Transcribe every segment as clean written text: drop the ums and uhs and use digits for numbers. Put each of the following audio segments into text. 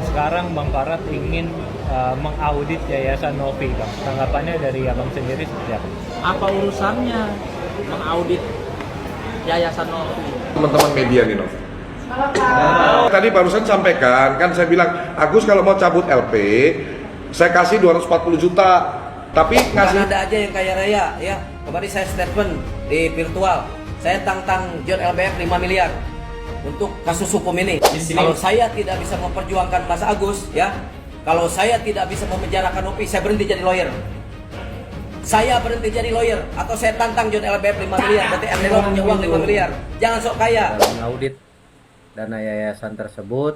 Sekarang Bang Farad ingin mengaudit Yayasan Novi, Bang. Tanggapannya dari Abang sendiri seperti apa? Apa urusannya mengaudit Yayasan Novi? Teman-teman media nih, Nov. Tadi barusan sampaikan, kan saya bilang, Agus kalau mau cabut LP, saya kasih 240 juta. Tapi ngasih... Ada aja yang kaya raya, ya. Kemarin saya statement di virtual, saya tantang John LBF 5 miliar untuk kasus hukum ini. Kalau saya tidak bisa memperjuangkan Mas Agus, ya, kalau saya tidak bisa memenjarakan Novi, saya berhenti jadi lawyer. Saya berhenti jadi lawyer, atau saya tantang John LBF 5 miliar, berarti MNO punya uang 5 miliar. Jangan sok kaya. Mengaudit dana yayasan tersebut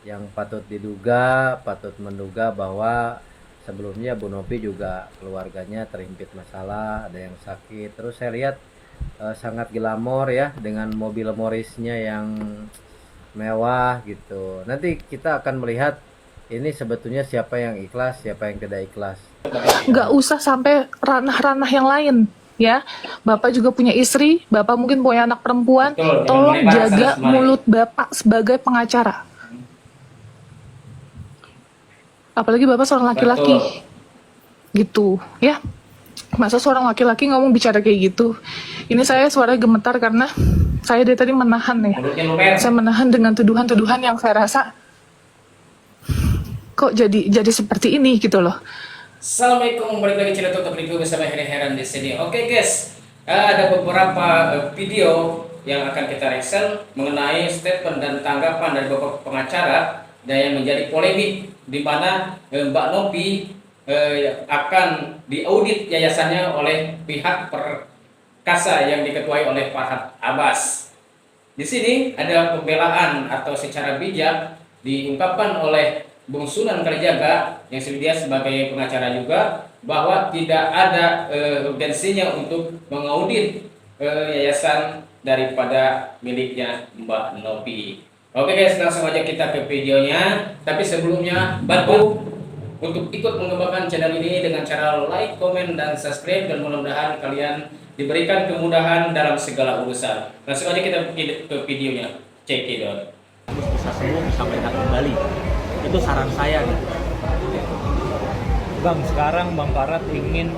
yang patut diduga, patut menduga bahwa sebelumnya Bu Novi juga keluarganya terhimpit masalah, ada yang sakit. Terus saya lihat sangat glamor ya, dengan mobil Morrisnya yang mewah gitu. Nanti kita akan melihat ini sebetulnya siapa yang ikhlas, siapa yang tidak ikhlas. Nggak usah sampai ranah-ranah yang lain ya. Bapak juga punya istri, Bapak mungkin punya anak perempuan. Tolong jaga mulut Bapak sebagai pengacara. Apalagi Bapak seorang laki-laki. Gitu ya. Masa seorang laki-laki ngomong bicara kayak gitu? Ini saya suaranya gemetar karena saya dari tadi menahan ya. Saya menahan dengan tuduhan-tuduhan yang saya rasa kok jadi seperti ini gitu loh. Assalamualaikum, balik lagi channel Tutup Review bersama Heran di sini. Oke guys, ada beberapa video yang akan kita reaction mengenai statement dan tanggapan dari beberapa pengacara dan yang menjadi polemik di mana Mbak Novi akan diaudit yayasannya oleh pihak perkasa yang diketuai oleh Farhad Abbas. Di sini ada pembelaan atau secara bijak diungkapkan oleh Bung Sunan Kalijaga yang dia sebagai pengacara juga bahwa tidak ada urgensinya untuk mengaudit yayasan daripada miliknya Mbak Novi. Oke guys, langsung aja kita ke videonya. Tapi sebelumnya bantu untuk ikut mengembangkan channel ini dengan cara like, komen, dan subscribe, dan mudah-mudahan kalian diberikan kemudahan dalam segala urusan. Langsung aja kita ke videonya. Check it out. Bisa sembuh, bisa melihat kembali. Itu saran saya nih. Bang, sekarang Bang Farad ingin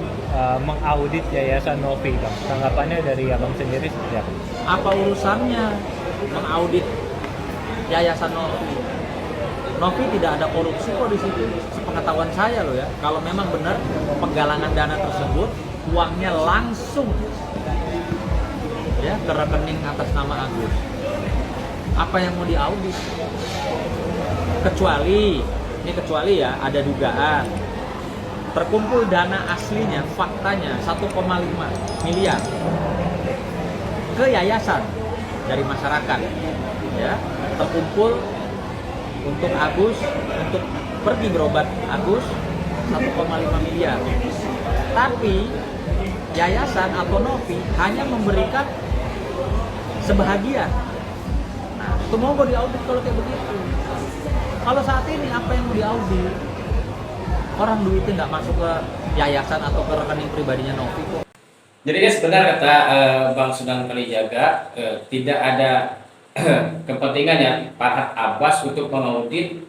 mengaudit Yayasan Novi, Bang. Tanggapannya dari Abang sendiri seperti apa? Apa urusannya mengaudit Yayasan Novi? Novi tidak ada korupsi kok di situ, sepengetahuan saya loh ya. Kalau memang benar penggalangan dana tersebut uangnya langsung ya ke rekening atas nama Agus. Apa yang mau diaudit? Kecuali ya ada dugaan terkumpul dana aslinya, faktanya 1,5 miliar ke yayasan dari masyarakat ya, terkumpul untuk Agus, untuk pergi berobat Agus 1,5 miliar. Tapi yayasan atau Novi hanya memberikan sebahagian. Nah, itu mau diaudit kalau kayak begitu. Kalau saat ini apa yang mau diaudit? Orang duitnya nggak masuk ke yayasan atau ke rekening pribadinya Novi kok. Jadi guys, benar kata Bang Sunan Kalijaga, tidak ada kepentingan ya Farhad Abbas untuk mengaudit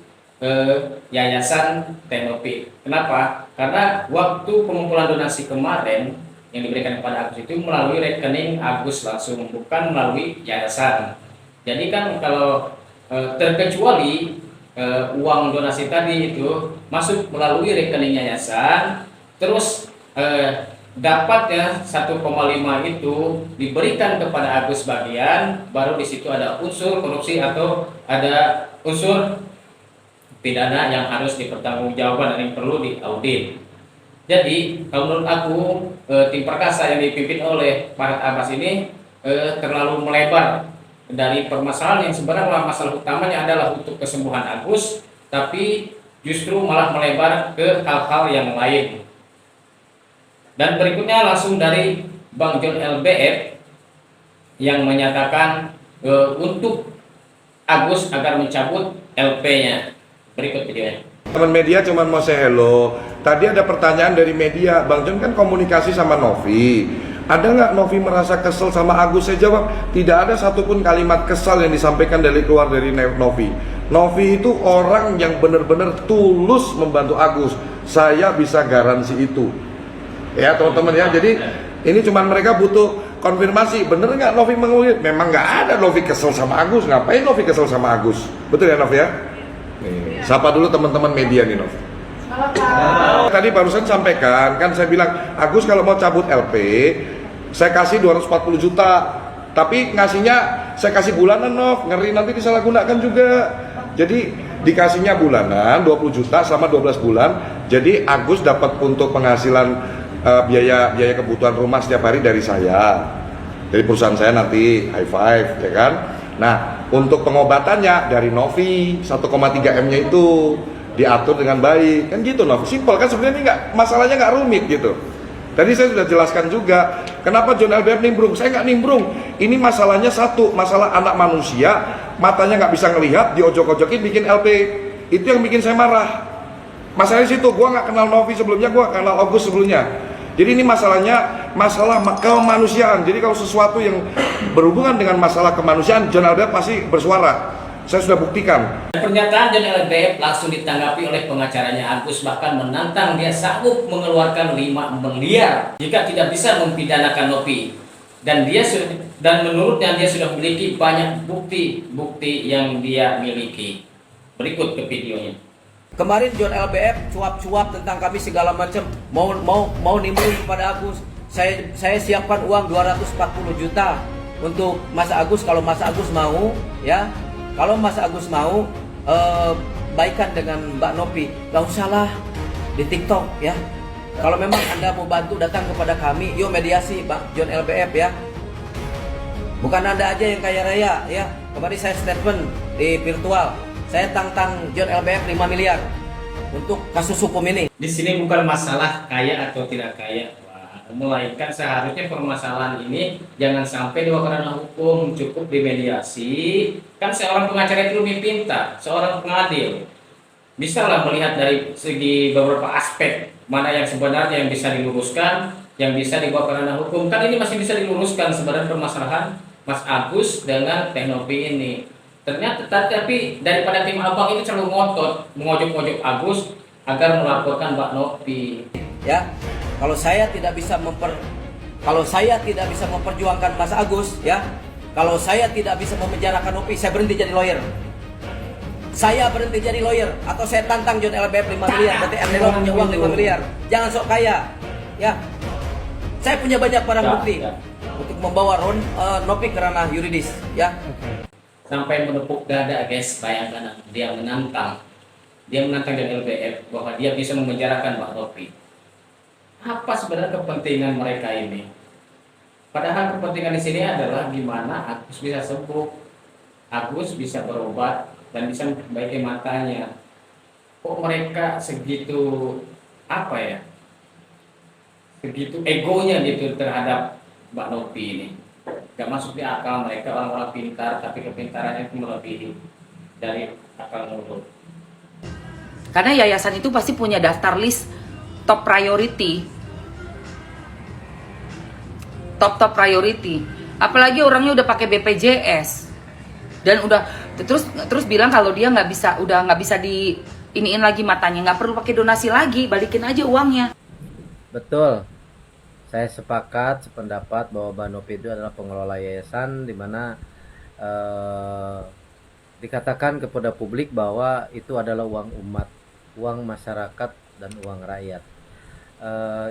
yayasan Novi. Kenapa? Karena waktu pengumpulan donasi kemarin yang diberikan kepada Agus itu melalui rekening Agus langsung, bukan melalui yayasan. Jadi kan kalau terkecuali uang donasi tadi itu masuk melalui rekening yayasan, terus dapatnya 1,5 itu diberikan kepada Agus bagian, baru di situ ada unsur korupsi atau ada unsur pidana yang harus dipertanggungjawabkan dan yang perlu diaudit. Jadi kalau menurut aku tim perkasa yang dipimpin oleh Farhad Abbas ini terlalu melebar dari permasalahan yang sebenarnya masalah utamanya adalah untuk kesembuhan Agus, tapi justru malah melebar ke hal-hal yang lain. Dan berikutnya langsung dari Bang John LBF yang menyatakan untuk Agus agar mencabut LP-nya. Berikut videonya. Teman media cuma mau say hello. Tadi ada pertanyaan dari media, Bang John kan komunikasi sama Novi. Ada nggak Novi merasa kesel sama Agus? Saya jawab, tidak ada satupun kalimat kesal yang disampaikan dari keluar dari Novi. Novi itu orang yang benar-benar tulus membantu Agus. Saya bisa garansi itu. Ya teman-teman ya, jadi ini cuman mereka butuh konfirmasi, bener nggak Novi mengulit? Memang nggak ada Novi kesel sama Agus. Ngapain Novi kesel sama Agus? Betul ya Novi ya? Nih, sapa dulu teman-teman media nih Novi. Tadi barusan sampaikan, kan saya bilang Agus kalau mau cabut LP, saya kasih 240 juta. Tapi ngasihnya saya kasih bulanan Nov, ngeri nanti disalahgunakan juga. Jadi dikasihnya bulanan 20 juta selama 12 bulan. Jadi Agus dapat untuk penghasilan biaya kebutuhan rumah setiap hari dari saya, dari perusahaan saya nanti high five ya kan. Nah untuk pengobatannya dari Novi 1,3 M-nya itu diatur dengan baik kan gitu Novi. Simpel kan sebenarnya, ini nggak, masalahnya nggak rumit gitu. Tadi saya sudah jelaskan juga kenapa John LBF nimbrung. Saya nggak nimbrung, ini masalahnya satu, masalah anak manusia matanya nggak bisa ngelihat, diojok-ojokin bikin LP, itu yang bikin saya marah. Masalahnya situ, gua nggak kenal Novi sebelumnya, gua kenal Agus sebelumnya. Jadi ini masalahnya masalah kemanusiaan. Jadi kalau sesuatu yang berhubungan dengan masalah kemanusiaan, John LBF pasti bersuara. Saya sudah buktikan. Pernyataan John LBF langsung ditanggapi oleh pengacaranya Agus, bahkan menantang dia sanggup mengeluarkan 5 miliar jika tidak bisa mempidanakan Novi. Dan menurutnya dia sudah memiliki banyak bukti yang dia miliki. Berikut ke videonya. Kemarin John LBF cuap-cuap tentang kami segala macam, mau nimbrung kepada Agus. Saya siapkan uang 240 juta untuk Mas Agus, kalau Mas Agus mau ya. Kalau Mas Agus mau baikan dengan Mbak Novi, gak usah lah di TikTok ya. Kalau memang Anda mau bantu, datang kepada kami, yuk mediasi Mbak John LBF ya. Bukan Anda aja yang kaya raya ya. Kemarin saya statement di virtual, saya tantang John LBF 5 miliar untuk kasus hukum ini. Di sini bukan masalah kaya atau tidak kaya, melainkan seharusnya permasalahan ini jangan sampai dibawa ke ranah hukum, cukup dimediasi. Kan seorang pengacara itu lebih pintar, seorang pengadil bisa lah melihat dari segi beberapa aspek mana yang sebenarnya yang bisa diluruskan, yang bisa dibawa ke ranah hukum. Kan ini masih bisa diluruskan sebenarnya permasalahan Mas Agus dengan Teh Novi ini. Ternyata tapi daripada tim abang ini selalu ngotot mengojok-ojok Agus agar melaporkan Mbak Novi. Ya, kalau saya tidak bisa memperjuangkan Mas Agus ya, kalau saya tidak bisa memenjarakan Novi, saya berhenti jadi lawyer. Saya berhenti jadi lawyer atau saya tantang John LBF 5 miliar, berarti RDL punya uang 5 miliar. Jangan sok kaya. Ya. Saya punya banyak barang bukti untuk membawa Novi ke ranah yuridis ya. Sampai menepuk dada guys, bayangkan dia menantang John LBF bahwa dia bisa memenjarakan Mbak Novi. Apa sebenarnya kepentingan mereka ini? Padahal kepentingan di sini adalah gimana Agus bisa sembuh, Agus bisa berobat dan bisa memperbaiki matanya. Kok mereka segitu segitu egonya gitu terhadap Mbak Novi ini? Gak masuk di akal mereka, orang-orang pintar tapi kepintarannya itu melebihi dari akal mulut. Karena yayasan itu pasti punya daftar list top priority. Top priority. Apalagi orangnya udah pakai BPJS. Dan udah terus bilang kalau dia udah nggak bisa di iniin lagi matanya, nggak perlu pakai donasi lagi, balikin aja uangnya. Betul. Saya sependapat bahwa Mbak Novi itu adalah pengelola yayasan di mana dikatakan kepada publik bahwa itu adalah uang umat, uang masyarakat dan uang rakyat.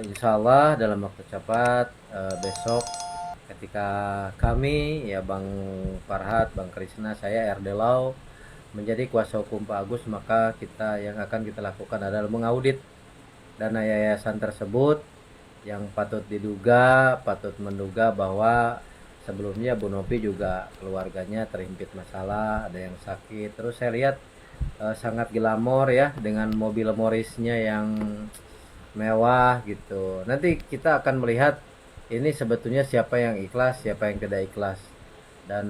Insya Allah dalam waktu cepat besok ketika kami ya Bang Farhat, Bang Krisna, saya RD Lau menjadi kuasa hukum Pak Agus, maka yang akan kita lakukan adalah mengaudit dana yayasan tersebut yang patut menduga bahwa sebelumnya Bu Novi juga keluarganya terhimpit masalah, ada yang sakit. Terus saya lihat sangat glamor ya dengan mobil Morrisnya yang mewah gitu. Nanti kita akan melihat ini sebetulnya siapa yang ikhlas, siapa yang tidak ikhlas. Dan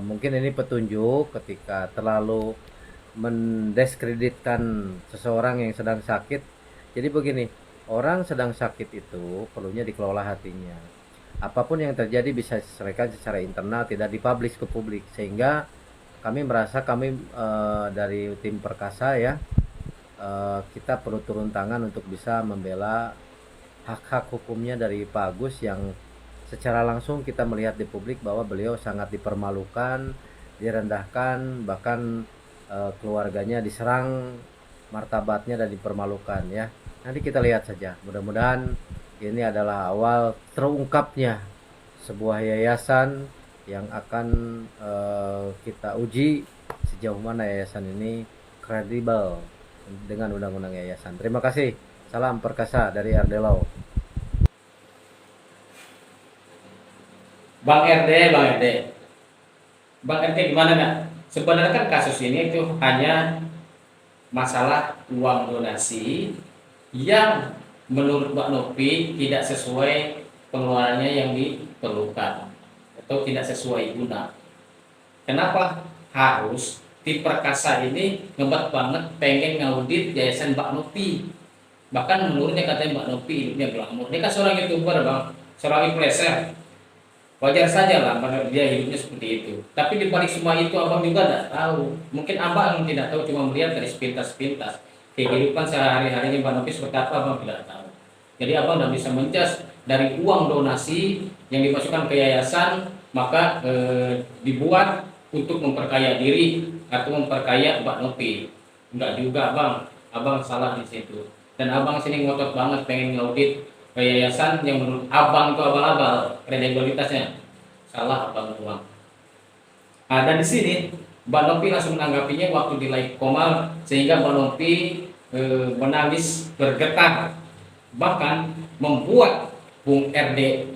mungkin ini petunjuk ketika terlalu mendiskreditkan seseorang yang sedang sakit. Jadi begini, orang sedang sakit itu perlunya dikelola hatinya. Apapun yang terjadi bisa diselesaikan secara internal, tidak dipublish ke publik, sehingga kami merasa dari tim Perkasa ya, kita perlu turun tangan untuk bisa membela hak-hak hukumnya dari Pak Agus yang secara langsung kita melihat di publik bahwa beliau sangat dipermalukan, direndahkan, bahkan keluarganya diserang, martabatnya dan dipermalukan ya. Nanti kita lihat saja. Mudah-mudahan ini adalah awal terungkapnya sebuah yayasan yang akan kita uji sejauh mana yayasan ini kredibel dengan undang-undang yayasan. Terima kasih. Salam Perkasa dari RD Law. Bang RD gimana nggak? Sebenarnya kan kasus ini itu hanya masalah uang donasi yang menurut Mbak Novi tidak sesuai pengeluarannya yang diperlukan atau tidak sesuai guna. Kenapa harus tim Perkasa ini ngebat banget pengen ngaudit yayasan Mbak Novi? Bahkan menurutnya katanya Mbak Novi hidupnya glamor. Dia kan seorang YouTuber bang, seorang influencer. Wajar saja lah dia hidupnya seperti itu. Tapi di balik semua itu abang juga tidak tahu. Mungkin abang tidak tahu, cuma melihat dari sepintas-sepintas kehidupan sehari-harinya Mbak Novi seperti apa abang tidak tahu. Jadi abang tidak bisa menjas dari uang donasi yang dimasukkan ke yayasan maka dibuat untuk memperkaya diri atau memperkaya Mbak Novi. Enggak juga abang salah di situ. Dan abang sini ngotot banget pengen ngaudit yayasan yang menurut abang itu abal-abal kredibilitasnya. Salah abang uang. Nah, dan di sini Mbak Novi langsung menanggapinya waktu di live Komal sehingga Mbak Novi menangis bergetar, bahkan membuat Bung RD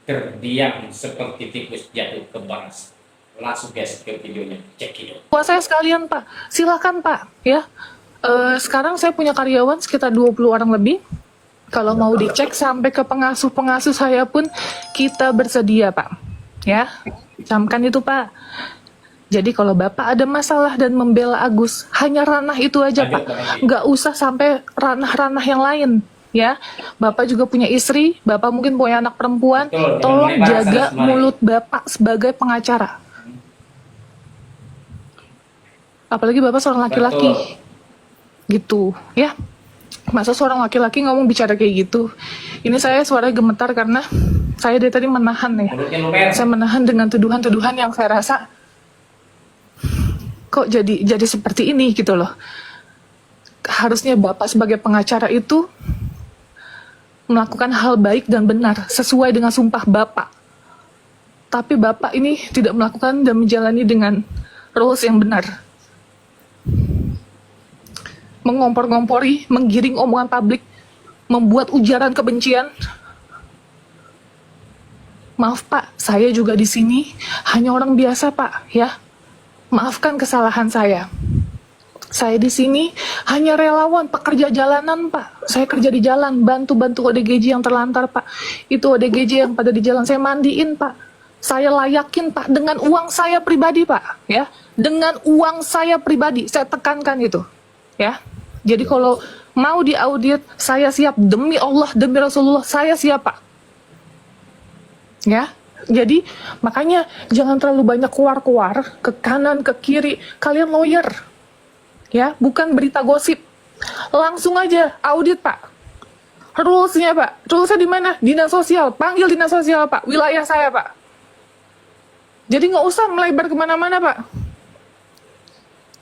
terdiam seperti tikus jatuh ke baras. Langsung guys ke videonya, cek itu. Buat saya sekalian Pak, silakan Pak ya. Sekarang saya punya karyawan sekitar 20 orang lebih. Kalau mau dicek sampai ke pengasuh-pengasuh saya pun kita bersedia Pak. Ya, camkan itu Pak. Jadi kalau Bapak ada masalah dan membela Agus, hanya ranah itu aja Pak. Nggak usah sampai ranah-ranah yang lain. Ya, Bapak juga punya istri, Bapak mungkin punya anak perempuan. Betul, tolong jaga mulut Bapak sebagai pengacara. Apalagi Bapak seorang laki-laki. Gitu, ya. Masa seorang laki-laki ngomong bicara kayak gitu. Ini saya suaranya gemetar karena saya dari tadi menahan nih. Saya menahan dengan tuduhan-tuduhan yang saya rasa kok jadi seperti ini gitu loh. Harusnya Bapak sebagai pengacara itu melakukan hal baik dan benar sesuai dengan sumpah Bapak. Tapi Bapak ini tidak melakukan dan menjalani dengan rules yang benar. Mengompor-ngompori, menggiring omongan publik, membuat ujaran kebencian. Maaf Pak, saya juga di sini hanya orang biasa Pak, ya. Maafkan kesalahan saya. Saya di sini hanya relawan, pekerja jalanan Pak. Saya kerja di jalan, bantu-bantu ODGJ yang terlantar Pak. Itu ODGJ yang pada di jalan saya mandiin Pak. Saya layakin Pak dengan uang saya pribadi Pak, ya. Dengan uang saya pribadi, saya tekankan itu, ya. Jadi kalau mau diaudit, saya siap demi Allah, demi Rasulullah, saya siap Pak. Ya, jadi makanya jangan terlalu banyak keluar-keluar ke kanan, ke kiri. Kalian lawyer, ya, bukan berita gosip. Langsung aja audit Pak. Rulesnya Pak, rulesnya di mana? Dinas sosial, panggil dinas sosial Pak, wilayah saya Pak. Jadi nggak usah melebar kemana-mana Pak.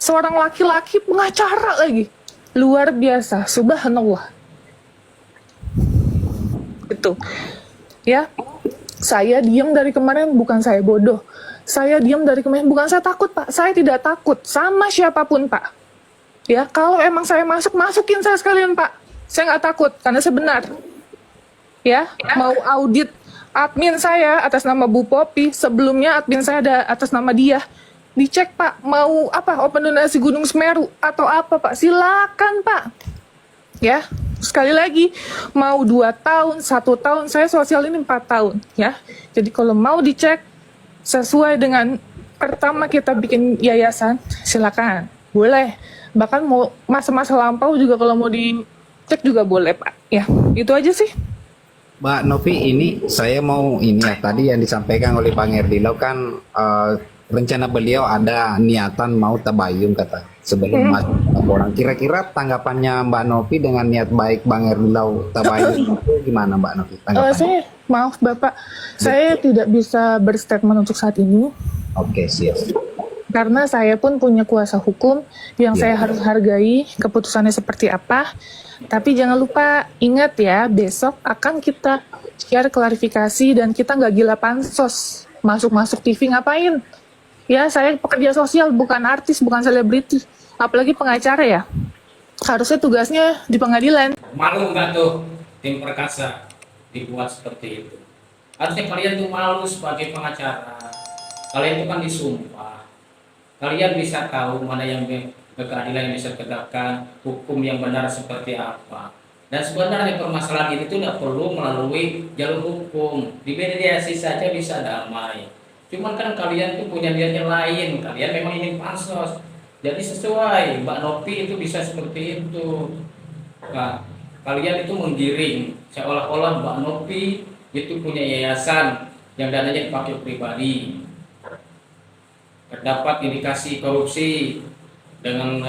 Seorang laki-laki pengacara lagi. Luar biasa, subhanallah. Itu. Ya. Saya diam dari kemarin bukan saya bodoh. Saya diam dari kemarin bukan saya takut, Pak. Saya tidak takut sama siapapun, Pak. Ya, kalau emang saya masukin saya sekalian, Pak. Saya nggak takut karena saya benar. Ya, mau audit admin saya atas nama Bu Popi, sebelumnya admin saya ada atas nama dia. Dicek Pak, mau apa, open donasi Gunung Semeru atau apa Pak, silakan Pak. Ya, sekali lagi, mau 2 tahun, 1 tahun, saya sosial ini 4 tahun. Ya, jadi kalau mau dicek sesuai dengan pertama kita bikin yayasan, silakan, boleh. Bahkan mau masa-masa lampau juga kalau mau dicek juga boleh Pak. Ya, itu aja sih. Mbak Novi, ini saya mau ini ya, tadi yang disampaikan oleh Bang Erdilo kan rencana beliau ada niatan mau tabayun kata sebelum masuk orang. Kira-kira tanggapannya Mbak Novi dengan niat baik Bang Herdilau tabayun itu gimana Mbak Novi? Saya maaf Bapak, saya tidak bisa berstatement untuk saat ini. Oke, siap. Karena saya pun punya kuasa hukum yang saya harus hargai keputusannya seperti apa. Tapi jangan lupa, ingat ya, besok akan kita share klarifikasi dan kita nggak gila pansos. Masuk-masuk TV ngapain? Ya, saya pekerja sosial, bukan artis, bukan selebriti. Apalagi pengacara ya. Harusnya tugasnya di pengadilan. Malu nggak tuh tim perkasa dibuat seperti itu? Harusnya kalian tuh malu sebagai pengacara. Kalian itu kan disumpah. Kalian bisa tahu mana yang keadilan yang bisa tegakkan, hukum yang benar seperti apa. Dan sebenarnya permasalahan ini tuh nggak perlu melalui jalur hukum. Di mediasi saja bisa damai. Cuman kan kalian tuh punya niat yang lain. Kalian memang ingin pansos. Jadi sesuai, Mbak Novi itu bisa seperti itu. Nah, kalian itu menggiring seolah-olah Mbak Novi itu punya yayasan yang dananya dipakai pribadi. Terdapat indikasi korupsi dengan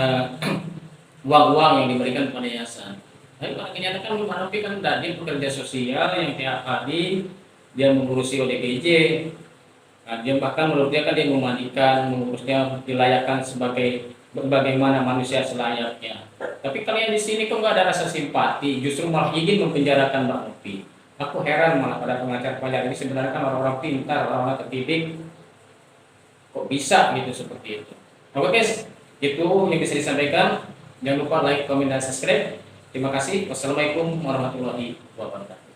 uang-uang yang diberikan kepada yayasan. Tapi pada kenyataan Mbak Novi kan tadi pekerja sosial yang tiap hari dia mengurusi ODGJ. Nah, dia bahkan menurut dia kan dia memandikan, mengurusnya dilayakkan sebagai bagaimana manusia selayaknya. Tapi kalian di sini kok nggak ada rasa simpati, justru malah ingin mempenjarakan Mbak Novi. Aku heran malah pada pengacara-pengacara ini sebenarnya kan orang-orang pintar, orang-orang terdidik, kok bisa gitu seperti itu. Oke guys, itu yang bisa disampaikan. Jangan lupa like, komen, dan subscribe. Terima kasih. Wassalamualaikum warahmatullahi wabarakatuh.